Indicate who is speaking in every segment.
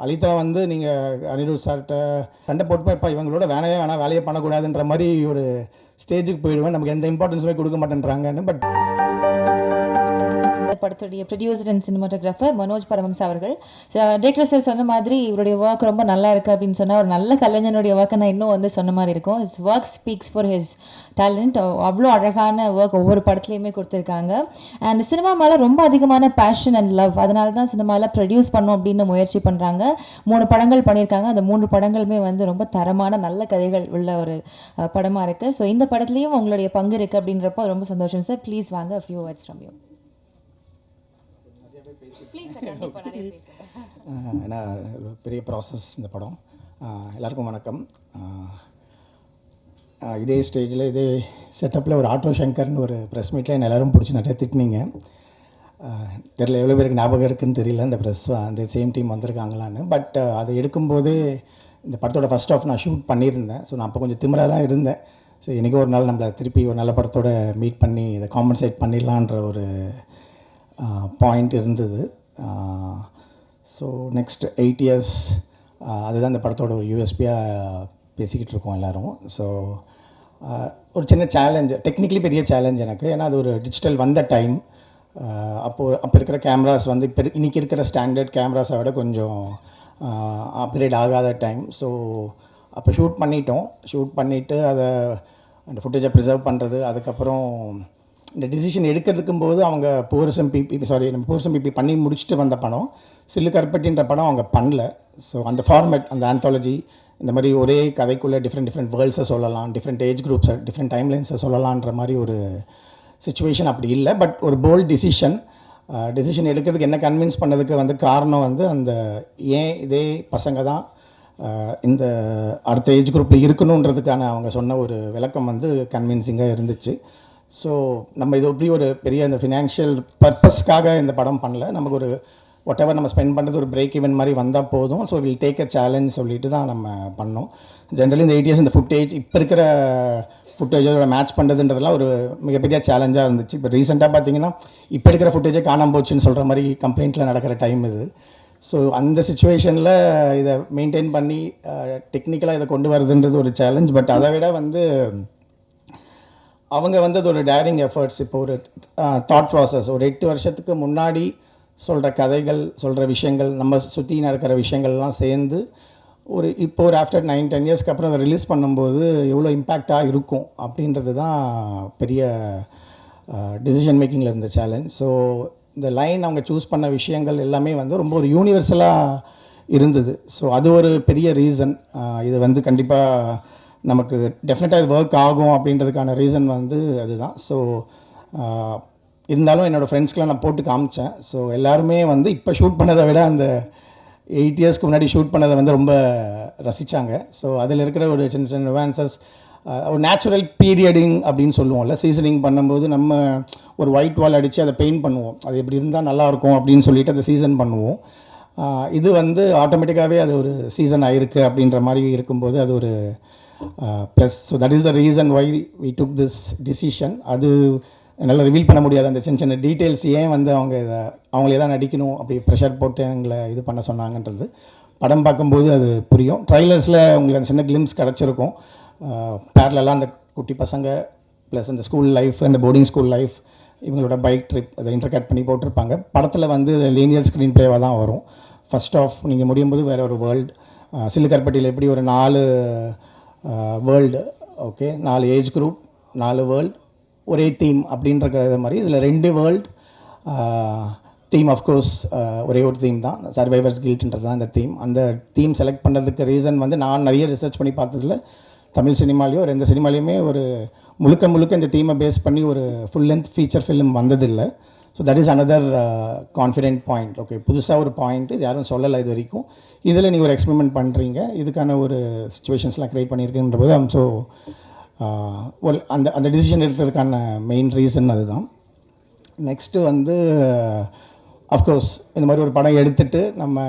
Speaker 1: அலிதா வந்து நீங்கள் அனிருத் சார்கிட்ட சண்டை போட்டுப்போ இப்போ இவங்களோட வேணாம் வேலையை பண்ணக்கூடாதுன்ற மாதிரி ஒரு ஸ்டேஜுக்கு போயிடுவேன். நமக்கு எந்த இம்பார்ட்டன்ஸுமே கொடுக்க மாட்டேன்றாங்கன்னு. பட்
Speaker 2: படத்துடைய ப்ரொடியூசர் அண்ட் சினிமாட்டோகிராஃபர் மனோஜ் பரமம்ஸ் அவர்கள். டைரக்டர் சார் சொன்ன மாதிரி இவருடைய ஒர்க் ரொம்ப நல்லா இருக்குது அப்படின்னு சொன்னால் ஒரு நல்ல கலைஞனுடைய ஒர்க்கை நான் இன்னும் வந்து சொன்ன மாதிரி இருக்கும். His work speaks for his talent. அவ்வளோ அழகான ஒர்க் ஒவ்வொரு படத்துலையுமே கொடுத்துருக்காங்க. அண்ட் சினிமா மேலே ரொம்ப அதிகமான பேஷன் அண்ட் லவ். அதனால தான் சினிமாவில் ப்ரொடியூஸ் பண்ணோம் அப்படின்னு முயற்சி பண்ணுறாங்க. 3 படங்கள் பண்ணியிருக்காங்க. அந்த 3 படங்களுமே வந்து ரொம்ப தரமான நல்ல கதைகள் உள்ள ஒரு படமாக இருக்குது. ஸோ இந்த படத்துலேயும் உங்களுடைய பங்கு இருக்குது அப்படின்றப்போ ரொம்ப சந்தோஷம் சார். ப்ளீஸ் வாங்க, ஃபியூ வேர்ட்ஸ் ஃப்ரம் யூ.
Speaker 1: ஏன்னா பெரிய ப்ராசஸ் இந்த படம். எல்லாருக்கும் வணக்கம். இதே ஸ்டேஜில் இதே செட்டப்பில் ஒரு ஆட்டோ சங்கர்னு ஒரு ப்ரெஸ் மீட்டில் என்ன எல்லோரும் பிடிச்சி நிறைய திட்டினீங்க. தெரியல எவ்வளோ பேருக்கு ஞாபகம் இருக்குதுன்னு தெரியல, இந்த ப்ரெஸ் அந்த சேம் டீம் வந்திருக்காங்களான்னு. பட் அதை எடுக்கும்போது இந்த படத்தோட ஃபஸ்ட் ஆஃப் நான் ஷூட் பண்ணியிருந்தேன். ஸோ நான் அப்போ கொஞ்சம் திமிராக தான் இருந்தேன். ஸோ இன்றைக்கி ஒரு நாள் நம்மளை திருப்பி ஒரு நல்ல படத்தோட மீட் பண்ணி இதை காம்பன்சேட் பண்ணிடலான்ற ஒரு பாயிண்ட் இருந்தது. ஸோ நெக்ஸ்ட் 8 years அதுதான் இந்த படத்தோட ஒரு யூஎஸ்பியாக பேசிக்கிட்டு இருக்கோம் எல்லோரும். ஸோ ஒரு சின்ன சேலஞ்ச், டெக்னிக்கலி பெரிய சேலஞ்ச் எனக்கு. ஏன்னா அது ஒரு டிஜிட்டல் வந்த டைம். அப்போ இருக்கிற கேமராஸ் வந்து இப்போ இன்றைக்கி இருக்கிற ஸ்டாண்டர்ட் கேமராஸை விட கொஞ்சம் அப்கிரேட் ஆகாத டைம். ஸோ அப்போ ஷூட் பண்ணிவிட்டு அதை அந்த ஃபுட்டேஜை ப்ரிசர்வ் பண்ணுறது, அதுக்கப்புறம் இந்த டிசிஷன் எடுக்கிறதுக்கும் போது அவங்க பூரசம் பிபி பண்ணி முடிச்சுட்டு வந்த படம் சில்லு கருப்பட்டின்ற படம் அவங்க பண்ணல. ஸோ அந்த ஃபார்மேட், அந்த ஆந்தாலஜி, இந்த மாதிரி ஒரே கதைக்குள்ளே டிஃப்ரெண்ட் வேர்ல்ட்ஸை சொல்லலாம், டிஃப்ரெண்ட் ஏஜ் குரூப்ஸை, டிஃப்ரெண்ட் டைம்லைன்ஸை சொல்லலான்ற மாதிரி ஒரு சுச்சுவேஷன் அப்படி இல்லை. பட் ஒரு போல்ட் டிசிஷன் எடுக்கிறதுக்கு என்ன கன்வின்ஸ் பண்ணதுக்கு வந்து காரணம் வந்து அந்த ஏன் இதே பசங்க தான் இந்த அடுத்த ஏஜ் குரூப்பில் இருக்கணுன்றதுக்கான அவங்க சொன்ன ஒரு விளக்கம் வந்து கன்வின்சிங்காக இருந்துச்சு. ஸோ நம்ம இது எப்படி ஒரு பெரிய அந்த ஃபினான்ஷியல் பர்பஸ்க்காக இந்த படம் பண்ணல. நமக்கு ஒரு வாட் எவர் நம்ம ஸ்பெண்ட் பண்ணுறது ஒரு பிரேக் ஈவன் மாதிரி வந்தால் போதும். So will take a challenge சொல்லிட்டு தான் நம்ம பண்ணோம். ஜென்ரலி இந்த 8 years இந்த ஃபுட்டேஜ் இப்போ இருக்கிற ஃபுட்டேஜோட மேட்ச் பண்ணுறதுன்றதுலாம் ஒரு மிகப்பெரிய சேலஞ்சாக இருந்துச்சு. இப்போ ரீசெண்டாக பார்த்தீங்கன்னா இப்போ இருக்கிற ஃபுட்டேஜே காணாமல் போச்சுன்னு சொல்கிற மாதிரி கம்ப்ளைண்ட்டில் நடக்கிற டைம் இது. ஸோ அந்த சுச்சுவேஷனில் இதை மெயின்டைன் பண்ணி டெக்னிக்கலாக இதை கொண்டு வரதுன்றது ஒரு சேலஞ்ச். பட் அதை விட வந்து அவங்க வந்து அது ஒரு டேரிங் எஃபர்ட்ஸ். இப்போ ஒரு தாட் ப்ராசஸ், ஒரு 8 வருஷத்துக்கு முன்னாடி சொல்கிற கதைகள், சொல்கிற விஷயங்கள், நம்ம சுற்றி நடக்கிற விஷயங்கள்லாம் சேர்ந்து இப்போ ஒரு ஆஃப்டர் 9-10 yearsக்கு அப்புறம் அதை ரிலீஸ் பண்ணும்போது எவ்வளோ இம்பேக்டாக இருக்கும் அப்படின்றது தான் பெரிய டிசிஷன் மேக்கிங்கில் இருந்த சேலஞ்ச். ஸோ இந்த லைன் அவங்க சூஸ் பண்ண விஷயங்கள் எல்லாமே வந்து ரொம்ப ஒரு யூனிவர்சலாக இருந்தது. ஸோ அது ஒரு பெரிய ரீசன். இது வந்து கண்டிப்பாக நமக்கு டெஃபினட்டாக இது ஒர்க் ஆகும் அப்படின்றதுக்கான ரீசன் வந்து அதுதான். ஸோ இருந்தாலும் என்னோடய ஃப்ரெண்ட்ஸ்க்கெலாம் நான் போட்டு காமிச்சேன். ஸோ எல்லாருமே வந்து இப்போ ஷூட் பண்ணதை விட அந்த 8 yearsக்கு முன்னாடி ஷூட் பண்ணதை வந்து ரொம்ப ரசித்தாங்க. ஸோ அதில் இருக்கிற ஒரு சின்ன சின்ன நுவான்சஸ், ஒரு நேச்சுரல் பீரியடிங் அப்படின்னு சொல்லுவோம்ல, சீசனிங் பண்ணும்போது நம்ம ஒரு ஒயிட் வால் அடித்து அதை பெயிண்ட் பண்ணுவோம். அது எப்படி இருந்தால் நல்லாயிருக்கும் அப்படின்னு சொல்லிட்டு அதை சீசன் பண்ணுவோம். இது வந்து ஆட்டோமேட்டிக்காகவே அது ஒரு சீசன் ஆகிருக்கு அப்படின்ற மாதிரி இருக்கும்போது அது ஒரு plus. So that is the reason why we took this decision. அது என்னால் ரிவீல் பண்ண முடியாது அந்த சின்ன சின்ன டீட்டெயில்ஸ், ஏன் வந்து அவங்களே தான் நடிக்கணும் அப்படி ப்ரெஷர் போட்டு எங்களை இது பண்ண சொன்னாங்கன்றது படம் பார்க்கும்போது அது புரியும். ட்ரைலர்ஸில் உங்களுக்கு அந்த சின்ன கிளிம்ஸ் கிடச்சிருக்கும். பேரலெல்லாம் அந்த குட்டி பசங்க ப்ளஸ் அந்த ஸ்கூல் லைஃப், அந்த போர்டிங் ஸ்கூல் லைஃப், இவங்களோட பைக் ட்ரிப் அதை இன்டர்கட் பண்ணி போட்டிருப்பாங்க. படத்தில் வந்து லீனியர் ஸ்க்ரீன் ப்ளேவாக தான் வரும். ஃபஸ்ட் ஆஃப் நீங்கள் முடியும் போது வேறு ஒரு வேர்ல்டு, சில்லு கருப்பட்டியில் எப்படி ஒரு 4 world, okay, 4 age group, 4 world, ஒரே தீம் அப்படின்ற மாதிரி இதில் 2 வேர்ல்டு தீம். ஆஃப்கோர்ஸ் ஒரே ஒரு தீம் தான், சர்வைவர்ஸ் கில்ட்ன்றது தான் இந்த தீம். அந்த தீம் செலக்ட் பண்ணுறதுக்கு ரீசன் வந்து நான் நிறைய ரிசர்ச் பண்ணி பார்த்ததில் தமிழ் சினிமாலேயோ எந்த சினிமாலேயுமே ஒரு முழுக்க இந்த தீமை பேஸ் பண்ணி ஒரு ஃபுல் லென்த் ஃபீச்சர் ஃபிலிம் வந்ததில்லை. So that is another confident point. Okay, புதுசாக ஒரு பாயிண்ட், இது யாரும் சொல்லலை இது வரைக்கும். இதில் நீங்கள் ஒரு எக்ஸ்பெரிமெண்ட் பண்ணுறீங்க, இதுக்கான ஒரு சுச்சுவேஷன்ஸ்லாம் க்ரியேட் பண்ணியிருக்குன்ற போது ஸோ ஒரு அந்த டிசிஷன் எடுத்ததுக்கான மெயின் ரீசன் அதுதான். நெக்ஸ்ட்டு வந்து அஃப்கோர்ஸ் இந்த மாதிரி ஒரு படம் எடுத்துகிட்டு நம்ம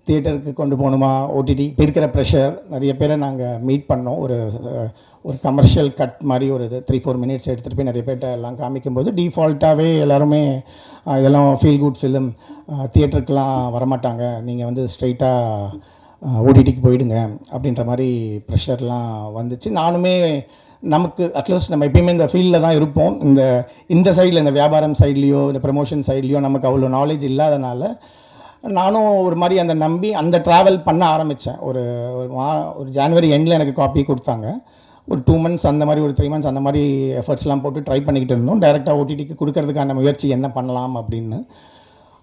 Speaker 1: தியேட்டருக்கு கொண்டு போகணுமா ஓடிடி இப்போ இருக்கிற ப்ரெஷர் நிறைய பேரை நாங்கள் மீட் பண்ணோம். ஒரு கமர்ஷியல் கட் மாதிரி ஒரு 3-4 மினிட்ஸ் எடுத்துகிட்டு போய் நிறைய பேர்கிட்ட எல்லாம் காமிக்கும்போது டிஃபால்ட்டாகவே எல்லாருமே இதெல்லாம் ஃபீல் குட் ஃபிலிம், தியேட்டருக்கெலாம் வரமாட்டாங்க, நீங்கள் வந்து ஸ்ட்ரைட்டாக ஓடிடிக்கு போயிடுங்க அப்படின்ற மாதிரி ப்ரெஷர்லாம் வந்துச்சு. நானுமே நமக்கு அட்லீஸ்ட் நம்ம எப்பயுமே இந்த ஃபீல்டில் தான் இருப்போம். இந்த சைடில் இந்த வியாபாரம் சைட்லேயோ இந்த ப்ரமோஷன் சைட்லேயோ நமக்கு அவ்வளோ நாலேஜ் இல்லாதனால நானும் ஒரு மாதிரி அந்த நம்பி அந்த ட்ராவல் பண்ண ஆரம்பித்தேன். ஒரு ஜான்வரி எண்டில் எனக்கு காப்பி கொடுத்தாங்க. ஒரு 2 months அந்த மாதிரி, ஒரு 3 months அந்த மாதிரி எஃபர்ட்ஸ்லாம் போட்டு ட்ரை பண்ணிக்கிட்டு இருந்தோம். டைரெக்டாக ஓடிடிக்கு கொடுக்கறதுக்கான முயற்சி என்ன பண்ணலாம் அப்படின்னு.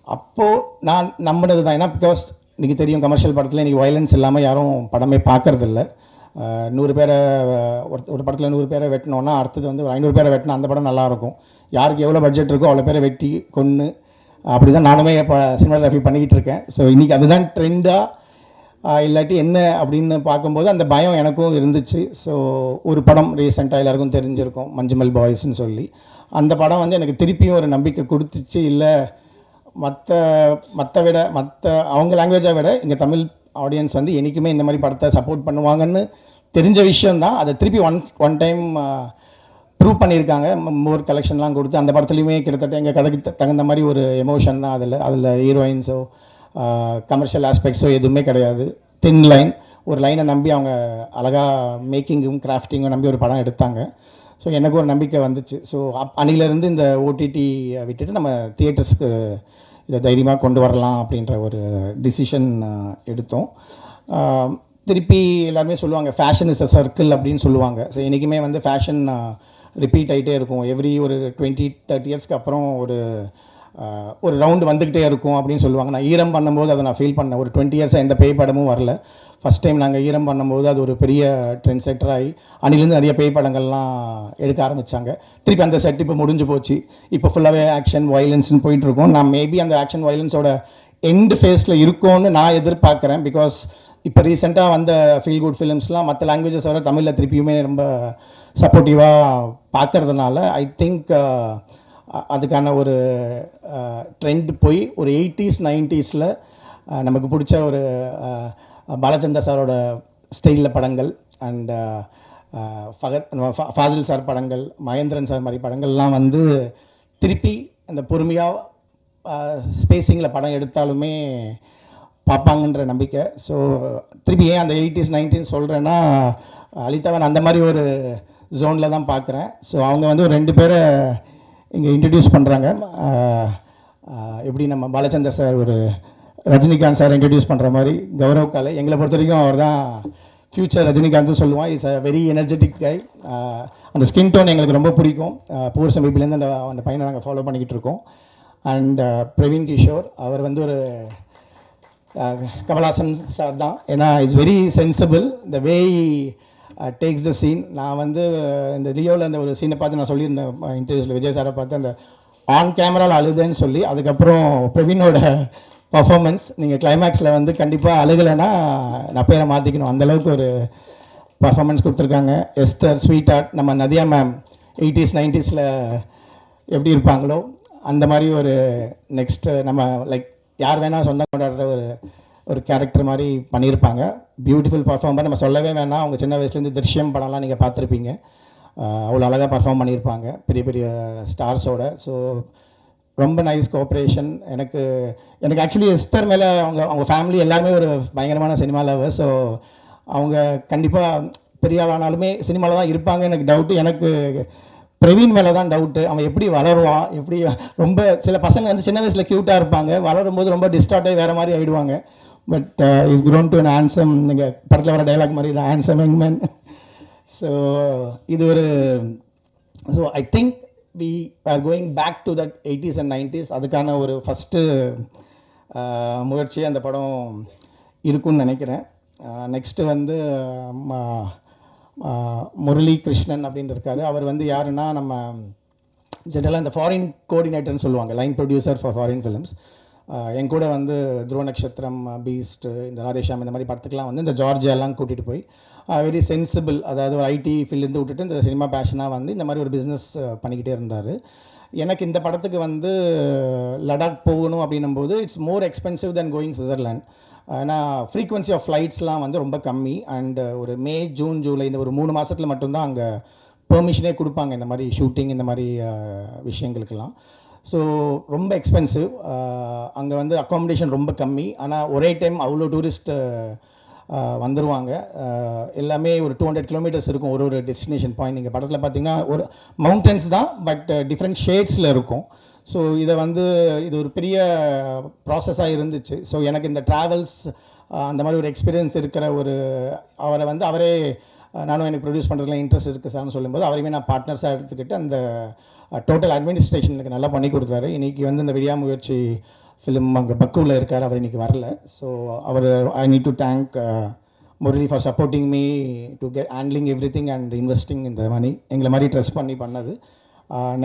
Speaker 1: அப்போது நான் நம்பினது தான். ஏன்னா பிகாஸ் இன்றைக்கி தெரியும் கமர்ஷியல் படத்தில் இன்றைக்கி வயலன்ஸ் இல்லாமல் யாரும் படமே பார்க்குறதில்ல. 100 பேரை ஒரு படத்தில் 100 பேரை வெட்டினோன்னா அடுத்தது வந்து ஒரு 500 பேரை வெட்டினா அந்த படம் நல்லாயிருக்கும். யாருக்கு எவ்வளோ பட்ஜெட் இருக்கோ அவ்வளோ பேரை வெட்டி கொன்று அப்படி தான் நானுமே இப்போ சினிமாகிராஃபி பண்ணிக்கிட்டு இருக்கேன். ஸோ இன்றைக்கி அதுதான் ட்ரெண்டாக இல்லாட்டி என்ன அப்படின்னு பார்க்கும்போது அந்த பயம் எனக்கும் இருந்துச்சு. ஸோ ஒரு படம் ரீசெண்டாக எல்லாருக்கும் தெரிஞ்சிருக்கும், மஞ்சுமல் பாய்ஸ்ன்னு சொல்லி. அந்த படம் வந்து எனக்கு திருப்பியும் ஒரு நம்பிக்கை கொடுத்துச்சு. இல்லை மற்ற அவங்க லாங்குவேஜை விட இங்கே தமிழ் ஆடியன்ஸ் வந்து என்றைக்குமே இந்த மாதிரி படத்தை சப்போர்ட் பண்ணுவாங்கன்னு தெரிஞ்ச விஷயந்தான். அதை திருப்பி ஒன் டைம் ப்ரூவ் பண்ணியிருக்காங்க. மோர் கலெக்ஷன்லாம் கொடுத்து அந்த படத்துலையுமே கிட்டத்தட்ட எங்கள் கதைக்கு தகுந்த மாதிரி ஒரு எமோஷன் தான். அதில் ஹீரோயின்ஸோ கமர்ஷியல் ஆஸ்பெக்ட்ஸோ எதுவுமே கிடையாது. தின் லைன், ஒரு லைனை நம்பி அவங்க அழகாக மேக்கிங்கும் கிராஃப்டிங்கும் நம்பி ஒரு படம் எடுத்தாங்க. ஸோ எனக்கு ஒரு நம்பிக்கை வந்துச்சு. ஸோ அன்னிலேருந்து இந்த ஓடிடி விட்டுட்டு நம்ம தியேட்டர்ஸ்க்கு இதை தைரியமாக கொண்டு வரலாம் அப்படின்ற ஒரு டிசிஷன் எடுத்தோம். திருப்பி எல்லாருமே சொல்லுவாங்க ஃபேஷன் இஸ் அ சர்க்கிள் அப்படின்னு சொல்லுவாங்க. ஸோ என்றைக்குமே வந்து ஃபேஷன் ரிப்பீட் ஆகிட்டே இருக்கும். எவ்ரி ஒரு 20-30 இயர்ஸ்க்கு அப்புறம் ஒரு ரவுண்டு வந்துக்கிட்டே இருக்கும் அப்படின்னு சொல்லுவாங்க. நான் ஈரம் பண்ணும்போது அதை நான் ஃபீல் பண்ணேன். ஒரு 20 இயர்ஸாக எந்த பேய் படமும் வரல. ஃபஸ்ட் டைம் நாங்கள் ஈரம் பண்ணும்போது அது ஒரு பெரிய ட்ரெண்ட் செட்டர் ஆகி அன்னிலேருந்து நிறைய பேய் படங்கள்லாம் எடுக்க ஆரம்பித்தாங்க. திருப்பி அந்த செட் இப்போ முடிஞ்சு போச்சு. இப்போ ஃபுல்லாகவே ஆக்ஷன் வயலன்ஸ்னு போயிட்டுருக்கோம். நான் மேபி அந்த ஆக்ஷன் வயலன்ஸோட எண்டு ஃபேஸில் இருக்கோன்னு நான் எதிர்பார்க்குறேன். பிகாஸ் இப்போ ரீசெண்டாக வந்த ஃபீல் குட் ஃபிலிம்ஸ்லாம் மற்ற லாங்குவேஜஸ் வர தமிழில் திருப்பியுமே ரொம்ப சப்போர்ட்டிவாக பார்க்கறதுனால ஐ திங்க் அதுக்கான ஒரு ட்ரெண்ட் போய் ஒரு 80s 90s நமக்கு பிடிச்ச ஒரு பாலச்சந்தர் சாரோட ஸ்டைலில் படங்கள் அண்ட் ஃபாசில் சார் படங்கள், மகேந்திரன் சார் மாதிரி படங்கள்லாம் வந்து திருப்பி அந்த பொறுமையாக ஸ்பேஸிங்கில் படம் எடுத்தாலுமே பார்ப்பாங்கன்ற நம்பிக்கை. ஸோ திருப்பி ஏன் அந்த 80s 90s சொல்கிறேன்னா, அலிதாவன் அந்த மாதிரி ஒரு ஜோனில் தான் பார்க்குறேன். ஸோ அவங்க வந்து ஒரு 2 பேரை இங்கே இன்ட்ரடியூஸ் பண்ணுறாங்க. எப்படி நம்ம பாலச்சந்தர் சார் ஒரு ரஜினிகாந்த் சார் இன்ட்ரடியூஸ் பண்ணுற மாதிரி கௌரவ் காலை எங்களை பொறுத்த வரைக்கும் அவர் தான் ஃப்யூச்சர் ரஜினிகாந்த் சொல்லுவான். இஸ் அ வெரி எனர்ஜெட்டிக் கை. அந்த ஸ்கின் டோன் எங்களுக்கு ரொம்ப பிடிக்கும். பூர் சமீபிலேருந்து அந்த பையனை நாங்கள் ஃபாலோ பண்ணிக்கிட்டு இருக்கோம். அண்ட் பிரவீன் கிஷோர் அவர் வந்து ஒரு கமல்ஹாசன் சார் தான். ஏன்னா it's very sensible the way takes the scene. நான் வந்து இந்த ரியோவில் அந்த ஒரு சீனை பார்த்து நான் சொல்லியிருந்தேன் இன்டர்வியூஸில், விஜய் சாரை பார்த்து அந்த ஆன் கேமராவில் அழுதுன்னு சொல்லி. அதுக்கப்புறம் பிரவீனோட பர்ஃபார்மன்ஸ் நீங்கள் கிளைமேக்ஸில் வந்து கண்டிப்பாக அழுகலைன்னா நான் பேரை மாற்றிக்கணும், அந்தளவுக்கு ஒரு பர்ஃபார்மன்ஸ் கொடுத்துருக்காங்க. எஸ்தர், ஸ்வீட் ஆர்ட், நம்ம நதியா மேம் 80s 90s எப்படி இருப்பாங்களோ அந்த மாதிரி ஒரு நெக்ஸ்ட்டு நம்ம லைக் யார் வேணால் சொந்தம் கொண்டாடுற ஒரு கேரக்டர் மாதிரி பண்ணியிருப்பாங்க. பியூட்டிஃபுல் பர்ஃபார்மர், நம்ம சொல்லவே வேணாம். அவங்க சின்ன வயசுலேருந்து திருஷ்யம் படம்லாம் நீங்கள் பார்த்துருப்பீங்க. அவ்வளோ அழகாக பர்ஃபார்ம் பண்ணியிருப்பாங்க பெரிய பெரிய ஸ்டார்ஸோட. ஸோ ரொம்ப நைஸ் கோஆப்ரேஷன். எனக்கு ஆக்சுவலி எஸ்தர் மேலே அவங்க ஃபேமிலி எல்லாருமே ஒரு பயங்கரமான சினிமா லவர். ஸோ அவங்க கண்டிப்பாக பெரிய ஆளானாலுமே சினிமாவில் தான் இருப்பாங்க எனக்கு டவுட்டு. எனக்கு பிரவீன் மேலே தான் டவுட்டு. அவன் எப்படி வளருவான், எப்படி ரொம்ப சில பசங்க வந்து சின்ன வயசில் க்யூட்டாக இருப்பாங்க, வளரும்போது ரொம்ப டிஸ்டார்ட்டாகி வேறு மாதிரி ஆகிடுவாங்க. But is grown to an handsome, நீங்கள் படத்தில் வர டைலாக் மாதிரி தான் ஹேண்ட்ஸம் யங் மேன். ஸோ இது ஒரு so I think we are going back to that 80s and 90s. அதுக்கான ஒரு ஃபஸ்ட்டு முயற்சி அந்த படம் இருக்குன்னு நினைக்கிறேன். நெக்ஸ்ட்டு வந்து முரளி கிருஷ்ணன் அப்படின்னு இருக்கார். அவர் வந்து யாருன்னா நம்ம ஜென்ரலாக இந்த ஃபாரின் கோஆர்டினேட்டர்னு சொல்லுவாங்க, line producer for foreign films. என் கூட வந்து துருவ நட்சத்திரம், பீஸ்ட், இந்த ராதேஷாம் இந்த மாதிரி படத்துக்கெலாம் வந்து இந்த ஜார்ஜியாலாம் கூட்டிகிட்டு போய் வெரி சென்சிபிள், அதாவது ஒரு ஐடி ஃபீல்ட்லேருந்து விட்டுட்டு இந்த சினிமா பேஷனாக வந்து இந்த மாதிரி ஒரு பிஸ்னஸ் பண்ணிக்கிட்டே இருந்தார். எனக்கு இந்த படத்துக்கு வந்து லடாக் போகணும் அப்படின்னும்போது it's more expensive then going Switzerland. ஏன்னா ஃப்ரீக்வன்சி ஆஃப் ஃப்ளைட்ஸ்லாம் வந்து ரொம்ப கம்மி. அண்டு ஒரு மே, ஜூன், ஜூலை இந்த ஒரு 3 மாதத்தில் மட்டும்தான் அங்கே பெர்மிஷனே கொடுப்பாங்க இந்த மாதிரி ஷூட்டிங் இந்த மாதிரி விஷயங்களுக்கெல்லாம். ஸோ ரொம்ப எக்ஸ்பென்சிவ். அங்கே வந்து அக்காமடேஷன் ரொம்ப கம்மி. ஆனால் ஒரே டைம் அவ்வளோ டூரிஸ்ட்டு வந்துடுவாங்க. எல்லாமே ஒரு 200 கிலோமீட்டர்ஸ் இருக்கும் ஒரு டெஸ்டினேஷன் பாயிண்ட். நீங்கள் படத்தில் பார்த்தீங்கன்னா ஒரு மவுண்டன்ஸ் தான், பட் டிஃப்ரெண்ட் ஷேட்ஸில் இருக்கும். ஸோ இதை வந்து இது ஒரு பெரிய ப்ராசஸாக இருந்துச்சு. ஸோ எனக்கு இந்த ட்ராவல்ஸ் அந்த மாதிரி ஒரு எக்ஸ்பீரியன்ஸ் இருக்கிற அவரை வந்து அவரே நானும் எனக்கு ப்ரொடியூஸ் பண்ணுறதுல இன்ட்ரெஸ்ட் இருக்குது சார்னு சொல்லும்போது அவரையுமே நான் பார்ட்னர்ஸாக எடுத்துக்கிட்டு அந்த டோட்டல் அட்மினிஸ்ட்ரேஷன் எனக்கு நல்லா பண்ணி கொடுத்தாரு. இன்றைக்கி வந்து இந்த விடியாமுயற்சி ஃபிலிம் அங்கே பக்குவில் இருக்கார், அவர் இன்றைக்கி வரல. ஸோ அவர் I need to thank Murali for supporting me to handling everything and investing இந்த மணி எங்களை மாதிரி ட்ரெஸ் பண்ணி பண்ணது.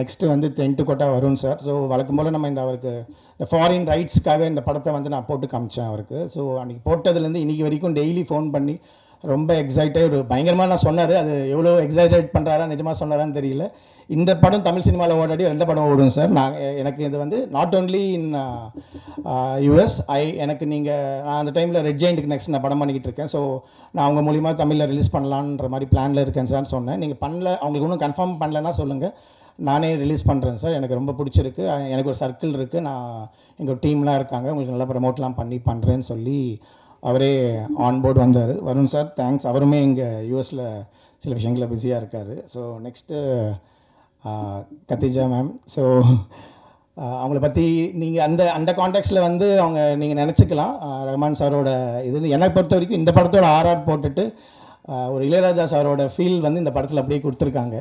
Speaker 1: நெக்ஸ்ட்டு வந்து தென்ட்டுக்கோட்டா வருண் சார். ஸோ வழக்கம் போல் நம்ம அவருக்கு இந்த ஃபாரின் ரைட்ஸ்க்காக இந்த படத்தை வந்து நான் போட்டு காமிச்சேன் அவருக்கு. ஸோ அன்றைக்கி போட்டதுலேருந்து இன்றைக்கி வரைக்கும் டெய்லி ஃபோன் பண்ணி ரொம்ப எக்ஸைட்டாக ஒரு பயங்கரமாக நான் சொன்னார். அது எவ்வளோ எக்ஸைட்டேட் பண்ணுறாரா நிஜமாக சொன்னாரான்னு தெரியல. இந்த படம் தமிழ் சினிமாவில் ஓடாடி 2 படம் ஓடும் சார். எனக்கு இது வந்து நாட் ஓன்லி இன் யூஎஸ். எனக்கு நான் அந்த டைமில் ரெட் ஜெயிண்ட்டுக்கு நெக்ஸ்ட் நான் படம் பண்ணிக்கிட்டு இருக்கேன். ஸோ நான் அவங்க மூலிமா தமிழில் ரிலீஸ் பண்ணலான்ற மாதிரி பிளானில் இருக்கேன் சார் சொன்னேன். நீங்கள் பண்ணல, அவங்களுக்கு இன்னும் கன்ஃபார்ம் பண்ணலன்னா சொல்லுங்கள், நானே ரிலீஸ் பண்ணுறேன் சார். எனக்கு ரொம்ப பிடிச்சிருக்கு. எனக்கு ஒரு சர்க்கிள் இருக்குது, நான் எங்கள் டீம்லாம் இருக்காங்க, உங்களுக்கு நல்லா ப்ரமோட்லாம் பண்ணுறேன்னு சொல்லி அவரே ஆன்போர்டு வந்தார். Varun sir thanks. அவருமே இங்கே யூஎஸில் சில விஷயங்களில் பிஸியாக இருக்கார். So next Khadija ma'am. So அவங்கள பற்றி நீங்கள் அந்த கான்டெக்ட்ஸில் வந்து நீங்கள் நினச்சிக்கலாம். ரஹ்மான் சாரோட இது என்னை பொறுத்த வரைக்கும் இந்த படத்தோட ஆர்ஆர் போட்டுட்டு ஒரு இளையராஜா சாரோட ஃபீல் வந்து இந்த படத்தில் அப்படியே கொடுத்துருக்காங்க.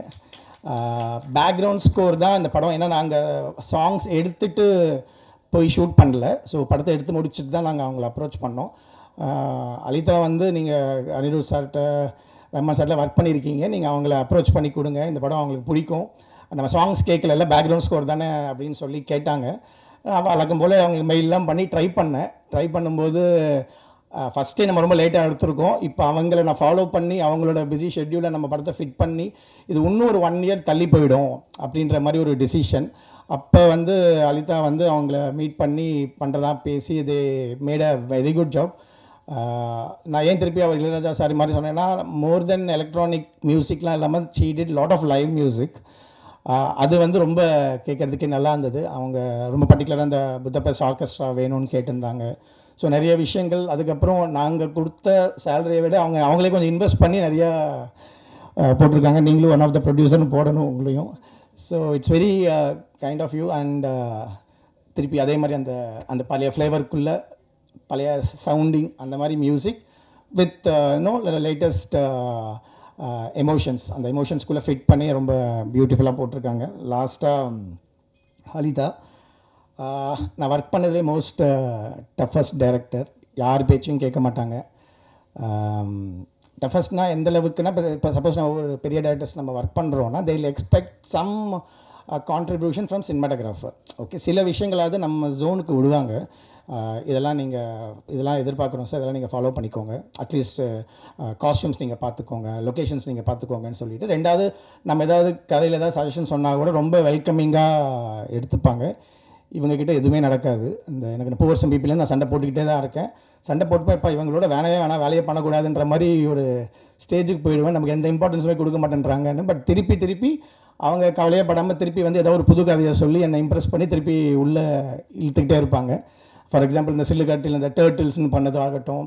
Speaker 1: பேக்ரவுண்ட் ஸ்கோர் தான் இந்த படம். ஏன்னா நாங்கள் சாங்ஸ் எடுத்துகிட்டு போய் ஷூட் பண்ணல. ஸோ படத்தை எடுத்து முடிச்சுட்டு தான் நாங்கள் அவங்கள அப்ரோச் பண்ணோம். அலிதா வந்து நீங்கள் அனிருத் சார்கிட்ட, ரஹ்மான் சார்கிட்ட ஒர்க் பண்ணியிருக்கீங்க, நீங்கள் அவங்கள அப்ரோச் பண்ணி கொடுங்க, இந்த படம் அவங்களுக்கு பிடிக்கும், நம்ம சாங்ஸ் கேட்கல, பேக்ரவுண்ட் ஸ்கோர் தானே அப்படின்னு சொல்லி கேட்டாங்க. வழக்கம் போல் அவங்களுக்கு மெயிலெலாம் பண்ணி ட்ரை பண்ணும்போது ஃபஸ்ட்டே நம்ம ரொம்ப லேட்டாக எடுத்திருக்கோம். இப்போ அவங்கள நான் ஃபாலோ பண்ணி அவங்களோட பிஸி ஷெட்யூலை நம்ம படத்தை ஃபிட் பண்ணி இது இன்னும் ஒரு 1 இயர் தள்ளி போயிடும் அப்படின்ற மாதிரி ஒரு டிசிஷன். அப்போ வந்து அலிதா வந்து அவங்கள மீட் பண்ணி பண்ணுறதா பேசி இது made a very good job. நான் ஏன் திருப்பி அவர் இளையராஜா சாரி மாதிரி சொன்னேன்னா, மோர் தென் எலக்ட்ரானிக் மியூசிக்லாம் இல்லாமல் she did lot of live music. அது வந்து ரொம்ப கேட்குறதுக்கே நல்லா இருந்தது. அவங்க ரொம்ப பர்டிகுலராக அந்த புத்தபெஸ்ட் ஆர்கெஸ்ட்ரா வேணும்னு கேட்டிருந்தாங்க. ஸோ நிறைய விஷயங்கள் அதுக்கப்புறம் நாங்கள் கொடுத்த சேலரியை விட அவங்களே கொஞ்சம் இன்வெஸ்ட் பண்ணி நிறையா போட்டிருக்காங்க. நீங்களும் ஒன் ஆஃப் த ப்ரொடியூசர்னு போடணும் உங்களையும். So it's very kind of you. And திருப்பி அதே மாதிரி அந்த பழைய ஃப்ளேவருக்குள்ளே பழைய சவுண்டிங் அந்த மாதிரி மியூசிக் வித் லேட்டஸ்ட் எமோஷன்ஸ், அந்த எமோஷன்ஸ்குள்ளே ஃபிட் பண்ணி ரொம்ப பியூட்டிஃபுல்லாக போட்டிருக்காங்க. லாஸ்ட்டாக அலிதா நான் ஒர்க் பண்ணதுலேயே மோஸ்ட் டஃபஸ்ட் டைரக்டர். யார் பேச்சையும் கேட்க மாட்டாங்க. டஃபஸ்ட்னால் எந்த அளவுக்குன்னா, இப்போ சப்போஸ் நான் ஒரு பெரிய டேரக்டர்ஸ் நம்ம ஒர்க் பண்ணுறோன்னா they will expect some contribution from cinematographer. Okay, சில விஷயங்களாவது நம்ம ஜோனுக்கு விடுவாங்க. இதெல்லாம் எதிர்பார்க்குறோம் சார், இதெல்லாம் நீங்கள் ஃபாலோ பண்ணிக்கோங்க, அட்லீஸ்ட் காஸ்டியூம்ஸ் நீங்கள் பார்த்துக்கோங்க, லொக்கேஷன்ஸ் நீங்கள் பார்த்துக்கோங்கன்னு சொல்லிவிட்டு, ரெண்டாவது நம்ம ஏதாவது கதையில் ஏதாவது சஜஷன் சொன்னால் கூட ரொம்ப வெல்கமிங்காக எடுத்துப்பாங்க. இவங்ககிட்ட எதுவுமே நடக்காது. எனக்கு புவர் சம் பீப்பிள் நான் சண்டை போட்டுக்கிட்டே தான் இருக்கேன். சண்டை போட்டுப்போம், இப்போ இவங்களோட வேலையே பண்ணக்கூடாதுன்ற மாதிரி ஒரு ஸ்டேஜுக்கு போயிடுவேன். நமக்கு எந்த இம்பார்ட்டன்ஸுமே கொடுக்க மாட்டேன்றாங்கன்னு. பட் திருப்பி அவங்க கவலையே படாமல் திருப்பி வந்து ஏதோ ஒரு புது கதையை சொல்லி என்னை இம்ப்ரெஸ் பண்ணி திருப்பி உள்ளே இழுத்துக்கிட்டே இருப்பாங்க. ஃபார் எக்ஸாம்பிள் இந்த சில்லுக்காட்டில் இந்த டர்ட்டில்ஸ்னு பண்ணதாகட்டும்,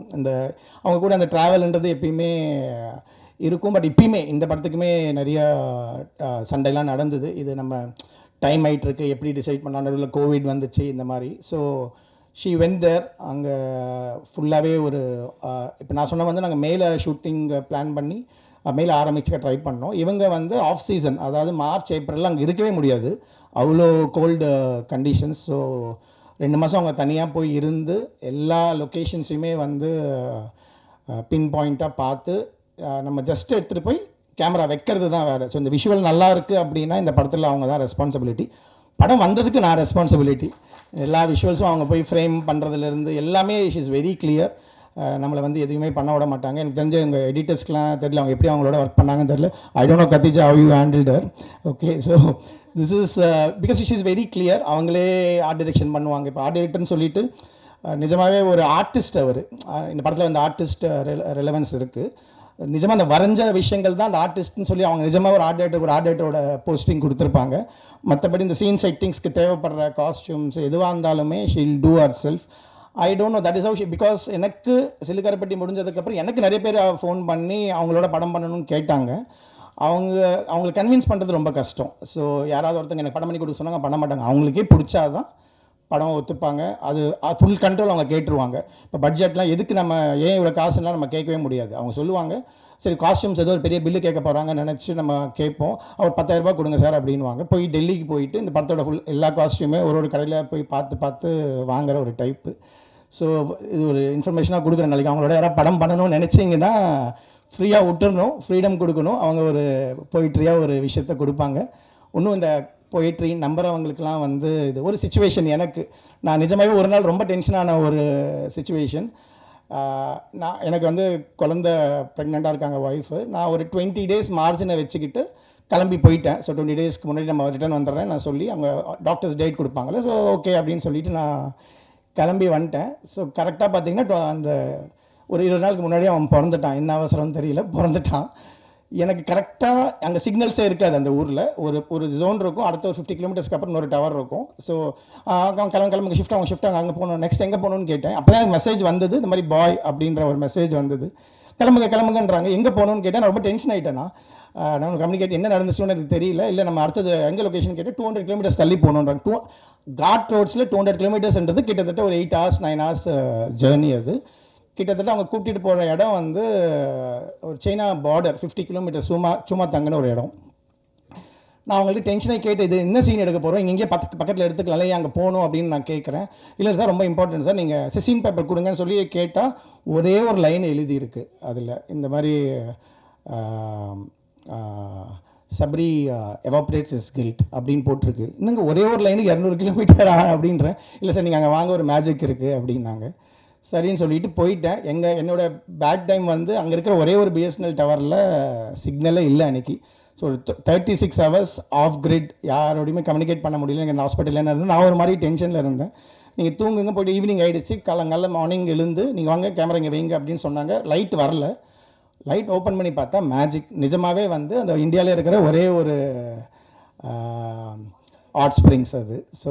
Speaker 1: அவங்க கூட அந்த ட்ராவல்ன்றது எப்பயுமே இருக்கும். பட் இப்பயுமே இந்த படத்துக்குமே நிறையா சண்டைலாம் நடந்தது. இது நம்ம டைம் ஆகிட்டுருக்கு, எப்படி டிசைட் பண்ணால் கோவிட் வந்துச்சு இந்த மாதிரி. So she went there. அங்கே ஃபுல்லாகவே இப்போ நான் சொன்ன வந்து நாங்கள் மேலே ஷூட்டிங் பிளான் பண்ணி மேலே ஆரம்பிச்சுக்க ட்ரை பண்ணோம். இவங்க வந்து ஆஃப் சீசன், அதாவது மார்ச் ஏப்ரலில் அங்கே இருக்கவே முடியாது, அவ்வளோ கோல்டு கண்டிஷன்ஸ். ஸோ 2 மாதம் அவங்க தனியாக போய் இருந்து எல்லா லொக்கேஷன்ஸையுமே வந்து பின் பாயிண்ட்டாக பார்த்து நம்ம ஜஸ்ட் எடுத்துகிட்டு போய் கேமரா வைக்கிறது தான் வேறு. ஸோ இந்த விஷுவல் நல்லா இருக்குது அப்படின்னா இந்த படத்தில் அவங்க தான் ரெஸ்பான்சிபிலிட்டி. படம் வந்ததுக்கு நான் ரெஸ்பான்சிபிலிட்டி. எல்லா விஷுவல்ஸும் அவங்க போய் ஃப்ரேம் பண்ணுறதுலேருந்து எல்லாமே இட் இஸ் வெரி கிளியர். நம்மளை வந்து எதுவுமே பண்ண விட மாட்டாங்க. எனக்கு தெரிஞ்ச எங்கள் எடிட்டர்ஸ்க்குலாம் தெரியல அவங்க எப்படி அவங்களோட ஒர்க் பண்ணாங்கன்னு தெரியல. ஐ don't no Khadija how you handled her. Okay, so this is because it is very clear. அவங்களே ஆர்ட் டைரக்ஷன் பண்ணுவாங்க. இப்போ ஆர்ட் டைரக்டர்னு சொல்லிட்டு நிஜமாகவே ஒரு ஆர்டிஸ்ட் அவர். இந்த படத்தில் வந்து ஆர்டிஸ்ட் ரெலவன்ஸ் இருக்குது. நிஜமாக அந்த வரைஞ்ச விஷயங்கள் தான் அந்த ஆர்டிஸ்ட்னு சொல்லி அவங்க நிஜமாக ஒரு ஆர்டேட்டரோட போஸ்டிங் கொடுத்துருப்பாங்க. மற்றபடி இந்த சீன் செட்டிங்ஸ்க்கு தேவைப்படுற காஸ்டியூம்ஸ் எதுவாக இருந்தாலுமே she'll do herself. I don't know that is how she, because எனக்கு சிலுக்கரைப்பட்டி முடிஞ்சதுக்கப்புறம் எனக்கு நிறைய பேர் ஃபோன் பண்ணி அவங்களோட படம் பண்ணணும்னு கேட்டாங்க. அவங்களுக்கு கன்வின்ஸ் பண்ணுறது ரொம்ப கஷ்டம். ஸோ யாராவது ஒருத்தங்க எனக்கு படம் பண்ணி கொடுக்க சொன்னாங்க, பண்ண மாட்டாங்க. அவங்களுக்கே பிடிச்சாதான் படம் ஒத்துப்பாங்க. அது ஃபுல் கண்ட்ரோல் அவங்க கேட்டுருவாங்க. இப்போ பட்ஜெட்லாம் எதுக்கு நம்ம ஏன் இவ்வளோ காசுலாம் நம்ம கேட்கவே முடியாது. அவங்க சொல்லுவாங்க, சரி காஸ்டியூம்ஸ் ஏதோ ஒரு பெரிய பில்லு கேட்க போகிறாங்கன்னு நினச்சி நம்ம கேட்போம். அவர் 10,000 ரூபாய் கொடுங்க சார் அப்படின்வாங்க. போய் டெல்லிக்கு போயிட்டு இந்த படத்தோட ஃபுல் எல்லா காஸ்டியூமே ஒரு கடையில் போய் பார்த்து வாங்குகிற ஒரு டைப்பு. ஸோ இது ஒரு இன்ஃபர்மேஷனாக கொடுக்குற நாளைக்கு அவங்களோட யாராவது படம் பண்ணணும்னு நினச்சிங்கன்னா ஃப்ரீயாக விட்டுறணும், ஃப்ரீடம் கொடுக்கணும். அவங்க ஒரு போயிட்ரியாக ஒரு விஷயத்த கொடுப்பாங்க. இன்னும் இந்த போயிட்ரி நம்புறவங்களுக்கெல்லாம் வந்து இது ஒரு சுச்சுவேஷன். நான் நிஜமாகவே ஒரு நாள் ரொம்ப டென்ஷனான ஒரு சுச்சுவேஷன். எனக்கு வந்து குழந்த ப்ரெக்னெண்ட்டாக இருக்காங்க ஒய்ஃபு. நான் ஒரு 20 days மார்ஜினை வச்சுக்கிட்டு கிளம்பி போயிட்டேன். ஸோ 20 daysக்கு முன்னாடி நம்ம ரிட்டர்ன் வந்துடுறேன் நான் சொல்லி, அவங்க டாக்டர்ஸ் டேட் கொடுப்பாங்களே, ஸோ ஓகே அப்படின்னு சொல்லிவிட்டு நான் கிளம்பி வந்துட்டேன். ஸோ கரெக்டாக பார்த்தீங்கன்னா அந்த ஒரு 20 நாளுக்கு முன்னாடி அவன் பிறந்துட்டான். என்ன அவசரம்னு தெரியல, பிறந்துட்டான். எனக்கு கரெக்டாக அங்கே சிக்னல்ஸே இருக்காது அந்த ஊரில். ஒரு ஜோன் இருக்கும், அடுத்த ஒரு 50 கிலோமீட்டர்ஸ்க்கு அப்புறம் இன்னொரு டவர் இருக்கும். ஸோ அவன் கிளம்புங்க ஷிஃப்ட் அங்கே போகணும், நெக்ஸ்ட் எங்கே போகணுன்னு கேட்டேன். அப்போ தான் எனக்கு மெசேஜ் வந்தது, இந்த மாதிரி பாய் அப்படின்ற ஒரு மெசேஜ் வந்தது. கிளம்புங்கன்றாங்க. எங்கே போகணுன்னு கேட்டேன். நான் ரொம்ப டென்ஷன் ஆகிட்டேன்னா, நான் கம்யூனிகேட் என்ன நடந்துச்சுன்னு எனக்கு தெரியல. இல்லை நம்ம அடுத்தது எங்கே லொக்கேஷன் கேட்டு 200 கிலோமீட்டர்ஸ் தள்ளி போகணுன்றாங்க. காட் ரோட்ஸில் 200 கிலோமீட்டர்ஸ்ன்றது கிட்டத்தட்ட ஒரு 8 hours 9 hours ஜேர்னி. அது கிட்டத்தட்ட அவங்க கூட்டிகிட்டு போகிற இடம் வந்து ஒரு சைனா பார்டர் 50 கிலோமீட்டர் சும்மா தங்கின ஒரு இடம். நான் அவங்களுக்கு டென்ஷனாக கேட்டு, இது என்ன சீன் எடுக்க போகிறோம், இங்கே பக்கத்தில் எடுத்துக்கலாம், இல்லை அங்கே போகணும் அப்படின்னு நான் கேட்குறேன். இல்லை சார் ரொம்ப இம்பார்ட்டன்ட் சார், நீங்கள் சீன் பேப்பர் கொடுங்கன்னு சொல்லி கேட்டால் ஒரே ஒரு லைன் எழுதியிருக்கு அதில். இந்த மாதிரி சப்ரி எவாப்ரேட்ஸ் இஸ் கில்ட் அப்படின்னு போட்டிருக்கு. இன்னுங்க ஒரே ஒரு லைனுக்கு 200 கிலோமீட்டர் அப்படின்றேன். இல்லை சார் நீங்கள் அங்கே வாங்க ஒரு மேஜிக் இருக்குது அப்படின்னாங்க. சரின்னு சொல்லிட்டு போயிட்டேன். என்னோட பேட் டைம் வந்து அங்கே இருக்கிற ஒரே ஒரு பிஎஸ்என்எல் டவரில் சிக்னலே இல்லை அன்றைக்கி. ஸோ 36 hours ஆஃப் கிரிட், யாரோடையுமே கம்யூனிகேட் பண்ண முடியல. எங்கள் ஹாஸ்பிட்டலில் என்ன இருந்தேன், நான் ஒரு மாதிரி டென்ஷனில் இருந்தேன். நீங்கள் தூங்குங்க, போய்ட்டு ஈவினிங் ஆகிடுச்சு, காலங்கால மார்னிங் எழுந்து நீங்கள் வாங்க கேமரா இங்கே வைங்க அப்படின்னு சொன்னாங்க. லைட் வரல. லைட் ஓப்பன் பண்ணி பார்த்தா மேஜிக். நிஜமாகவே வந்து அந்த இந்தியாவில் இருக்கிற ஒரே ஒரு ஹாட் ஸ்ப்ரிங்ஸ் அது. ஸோ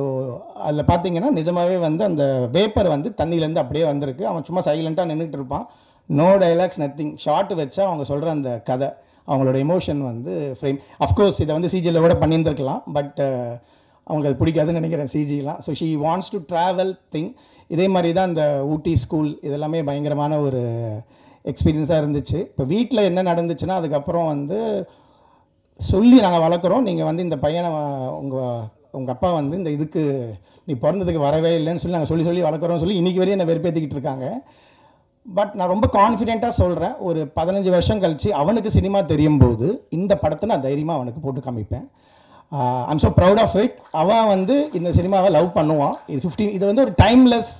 Speaker 1: அதில் பார்த்தீங்கன்னா நிஜமாகவே வந்து அந்த வேப்பர் வந்து தண்ணியிலேருந்து அப்படியே வந்திருக்கு. அவன் சும்மா சைலண்ட்டாக நின்றுட்டு இருப்பான். No dialogues, nothing. ஷார்ட் வச்சா அவங்க சொல்கிற அந்த கதை, அவங்களோட எமோஷன் வந்து ஃப்ரேம். அஃப்கோர்ஸ் இதை வந்து சிஜியில் கூட பண்ணியிருந்துருக்கலாம், பட் அவங்களுக்கு அது பிடிக்காதுன்னு நினைக்கிறேன் சிஜிலாம். So she wants to travel thing. இதே மாதிரி தான் இந்த ஊட்டி ஸ்கூல் இதெல்லாமே பயங்கரமான ஒரு எக்ஸ்பீரியன்ஸாக இருந்துச்சு. இப்போ வீட்டில் என்ன நடந்துச்சுன்னா, அதுக்கப்புறம் வந்து சொல்லி நாங்கள் வளர்க்குறோம், நீங்கள் வந்து இந்த பையனை உங்கள் அப்பா வந்து இந்த இதுக்கு நீ பிறந்ததுக்கு வரவே இல்லைன்னு சொல்லி நாங்கள் சொல்லி வளர்க்குறோம் சொல்லி இன்றைக்கி வரையும் என்னை வெறுப்பேற்றிக்கிட்டு இருக்காங்க. பட் நான் ரொம்ப கான்ஃபிடென்ட்டாக சொல்கிறேன், ஒரு 15 வருஷம் கழித்து அவனுக்கு சினிமா தெரியும் போது இந்த படத்தை நான் தைரியமாக அவனுக்கு போட்டு காமிப்பேன். I'm so proud of it. அவன் வந்து இந்த சினிமாவை லவ் பண்ணுவான். இது வந்து ஒரு டைம்லெஸ்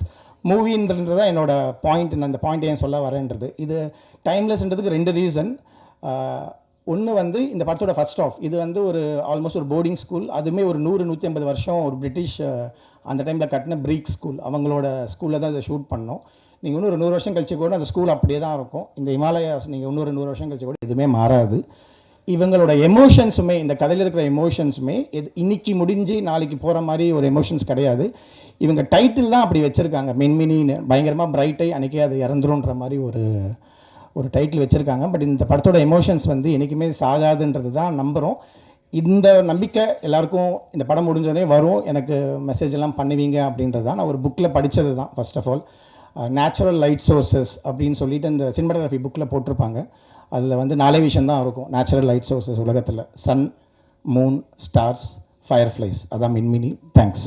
Speaker 1: மூவின்றது தான் என்னோட பாயிண்ட். நான் அந்த பாயிண்ட் ஏன் சொல்ல வரேன்றது, இது டைம்லெஸ்ன்றதுக்கு 2 ரீசன். ஒன்று வந்து இந்த படத்தோட ஃபர்ஸ்ட் ஆஃப், இது வந்து ஒரு ஆல்மோஸ்ட் ஒரு போர்டிங் ஸ்கூல். அதுவுமே ஒரு 100-150 வருஷம் ஒரு பிரிட்டிஷ் அந்த டைமில் கட்டின ப்ரீக் ஸ்கூல், அவங்களோட ஸ்கூலில் தான் இதை ஷூட் பண்ணோம். நீங்கள் இன்னும் ஒரு 100 வருஷம் கழிச்சு கூட அந்த ஸ்கூல் அப்படியே தான் இருக்கும். இந்த ஹிமாலயாஸ் நீங்கள் இன்னொரு 100 வருஷம் கழிச்சு கூட எதுவுமே மாறாது. இவங்களோட எமோஷன்ஸுமே, இந்த கதையில் இருக்கிற எமோஷன்ஸுமே இன்னைக்கு முடிஞ்சு நாளைக்கு போகிற மாதிரி ஒரு எமோஷன்ஸ் கிடையாது. இவங்க டைட்டில் தான் அப்படி வச்சுருக்காங்க, மென்மினின்னு. பயங்கரமாக பிரைட்டாகி அன்றைக்கே அது இறந்துருன்ற மாதிரி ஒரு டைட்டில் வச்சுருக்காங்க. பட் இந்த படத்தோட எமோஷன்ஸ் வந்து என்றைக்குமே சாகாதுன்றது தான் நம்புகிறோம். இந்த நம்பிக்கை எல்லாருக்கும் இந்த படம் முடிஞ்சதே வரும், எனக்கு மெசேஜ் எல்லாம் பண்ணுவீங்க அப்படின்றது தான். நான் ஒரு புக்கில் படித்தது தான். First of all natural light sources அப்படின்னு சொல்லிட்டு இந்த சினிமாட்டோகிராஃபி புக்கில் போட்டிருப்பாங்க. அதில் வந்து 4 விஷயம் தான் இருக்கும் நேச்சுரல் லைட் சோர்சஸ் உலகத்தில்: sun, moon, stars, fireflies. அதான் மின்மினி. தேங்க்ஸ்.